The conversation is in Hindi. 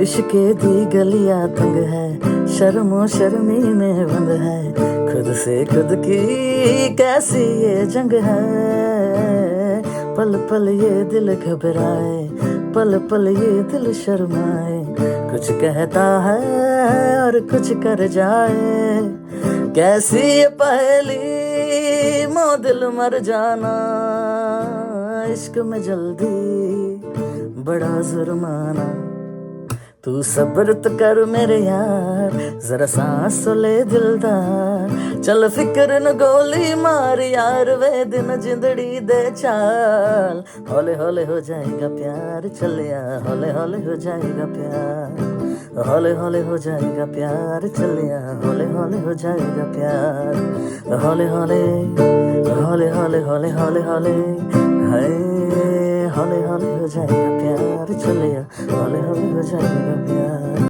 इश्के दी गलियां तंग है, शर्मो शर्मी में बंद है, खुद से खुद की कैसी ये जंग है। पल पल ये दिल घबराए, पल पल ये दिल शर्माए, कुछ कहता है और कुछ कर जाए। कैसी ये पहेली मो दिल मर जाना, इश्क में जल्दी बड़ा जुर्माना। तू सब्र तो कर मेरे यार, जरा सांस तो ले दिलदार, चल फिक्र न गोली मार यार, वे दिन जिंदड़ी दे चाल। हौले हौले हो जाएगा प्यार चलिया, हौले हौले हो जाएगा प्यार, हौले हौले हो जाएगा प्यार चलिया, हौले हौले हो जाएगा प्यार, हौले हौले हौले हौले हौले हौले हौले हाय, हौले हौले हो जाएगा प्यार चलिया, हौले हौले हो जाएगा प्यार।